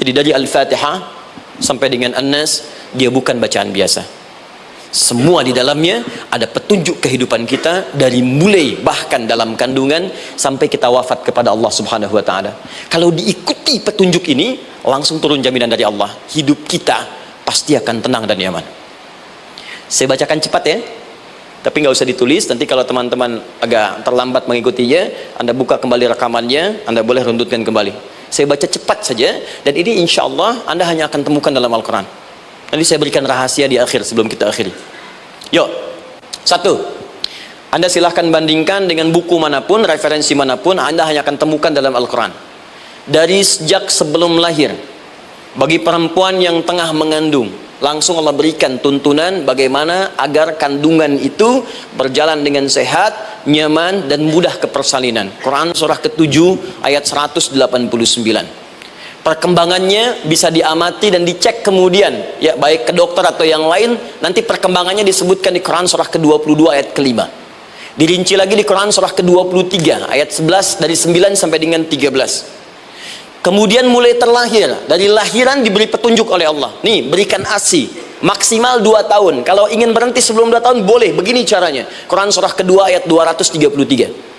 Jadi dari Al-Fatihah sampai dengan An-Nas, dia bukan bacaan biasa. Semua di dalamnya ada petunjuk kehidupan kita, dari mulai bahkan dalam kandungan sampai kita wafat kepada Allah Subhanahu wa taala. Kalau diikuti petunjuk ini, langsung turun jaminan dari Allah, hidup kita pasti akan tenang dan nyaman. Saya bacakan cepat ya, tapi nggak usah ditulis. Nanti kalau teman-teman agak terlambat mengikutinya, Anda buka kembali rekamannya, Anda boleh runtutkan kembali. Saya baca cepat saja, dan ini insya Allah Anda hanya akan temukan dalam Al-Quran. Nanti saya berikan rahasia di akhir sebelum kita akhiri. Yuk, satu, Anda silahkan bandingkan dengan buku manapun, referensi manapun, Anda hanya akan temukan dalam Al-Quran. Dari sejak sebelum lahir, bagi perempuan yang tengah mengandung, langsung Allah berikan tuntunan bagaimana agar kandungan itu berjalan dengan sehat, nyaman, dan mudah ke persalinan. Quran surah ke-7 ayat 189. Perkembangannya bisa diamati dan dicek kemudian, ya, baik ke dokter atau yang lain. Nanti perkembangannya disebutkan di Quran surah ke-22 ayat ke-5. Dirinci lagi di Quran surah ke-23 ayat 11, dari 9 sampai dengan 13. Kemudian mulai terlahir, dari lahiran diberi petunjuk oleh Allah. Nih, berikan ASI maksimal 2 tahun. Kalau ingin berhenti sebelum 2 tahun boleh, begini caranya. Quran surah kedua ayat 233.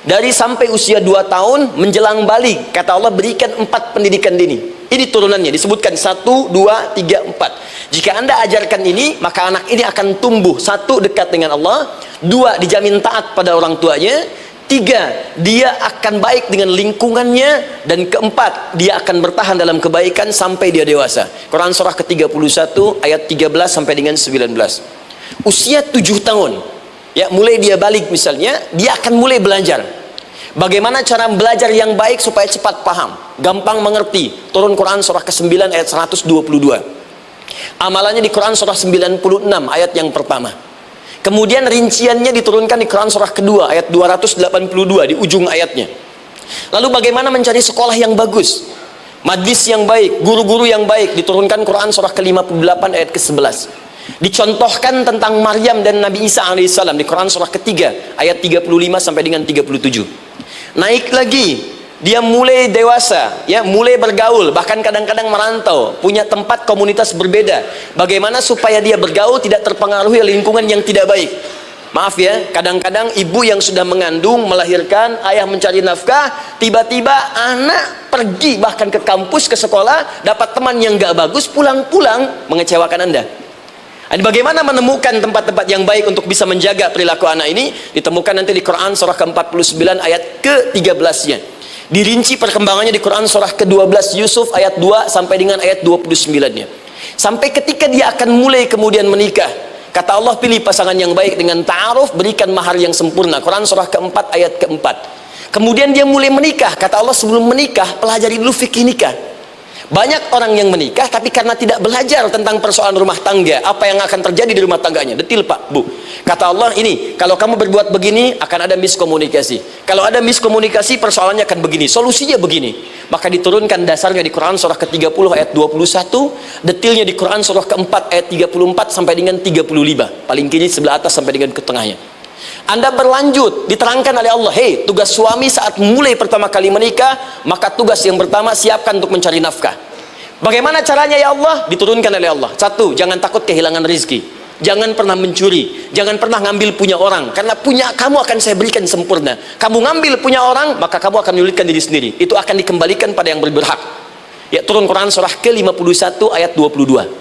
Dari sampai usia 2 tahun menjelang balik, kata Allah berikan 4 pendidikan dini. Ini turunannya disebutkan 1, 2, 3, 4. Jika Anda ajarkan ini, maka anak ini akan tumbuh. 1, dekat dengan Allah. 2, dijamin taat pada orang tuanya. 3, dia akan baik dengan lingkungannya. Dan 4, dia akan bertahan dalam kebaikan sampai dia dewasa. Quran surah ke-31 ayat 13 sampai dengan 19. Usia 7 tahun, ya, mulai dia balik misalnya, dia akan mulai belajar bagaimana cara belajar yang baik supaya cepat paham, gampang mengerti. Turun Quran surah ke-9 ayat 122. Amalannya di Quran surah 96 ayat yang pertama. Kemudian rinciannya diturunkan di Quran surah kedua ayat 282 di ujung ayatnya. Lalu bagaimana mencari sekolah yang bagus, majlis yang baik, guru-guru yang baik, diturunkan Quran surah ke-58 ayat ke-11. Dicontohkan tentang Maryam dan Nabi Isa alaihissalam di Quran surah ketiga ayat 35 sampai dengan 37. Naik lagi, dia mulai dewasa, ya, mulai bergaul, bahkan kadang-kadang merantau, punya tempat komunitas berbeda. Bagaimana supaya dia bergaul tidak terpengaruhi lingkungan yang tidak baik. Maaf ya, kadang-kadang ibu yang sudah mengandung, melahirkan, ayah mencari nafkah, tiba-tiba anak pergi bahkan ke kampus, ke sekolah, dapat teman yang gak bagus, pulang-pulang mengecewakan Anda. Bagaimana menemukan tempat-tempat yang baik untuk bisa menjaga perilaku anak ini? Ditemukan nanti di Quran surah ke-49 ayat ke-13-nya. Dirinci perkembangannya di Quran surah ke-12 Yusuf ayat 2 sampai dengan ayat 29-nya. Sampai ketika dia akan mulai kemudian menikah, kata Allah pilih pasangan yang baik dengan ta'aruf, berikan mahar yang sempurna. Quran surah ke-4 ayat ke-4. Kemudian dia mulai menikah, kata Allah sebelum menikah pelajari dulu fikih nikah. Banyak orang yang menikah tapi karena tidak belajar tentang persoalan rumah tangga, apa yang akan terjadi di rumah tangganya. Detil Pak, Bu. Kata Allah ini, kalau kamu berbuat begini akan ada miskomunikasi. Kalau ada miskomunikasi persoalannya akan begini, solusinya begini. Maka diturunkan dasarnya di Quran surah ke-30 ayat 21, detilnya di Quran surah ke-4 ayat 34 sampai dengan 35. Paling kiri sebelah atas sampai dengan ke tengahnya. Anda berlanjut, diterangkan oleh Allah, hei, tugas suami saat mulai pertama kali menikah, maka tugas yang pertama siapkan untuk mencari nafkah. Bagaimana caranya ya Allah? Diturunkan oleh Allah. 1, jangan takut kehilangan rezeki. Jangan pernah mencuri, jangan pernah ngambil punya orang, karena punya kamu akan saya berikan sempurna. Kamu ngambil punya orang, maka kamu akan menyulitkan diri sendiri. Itu akan dikembalikan pada yang berhak. Ya, turun Quran surah ke-51 ayat 22.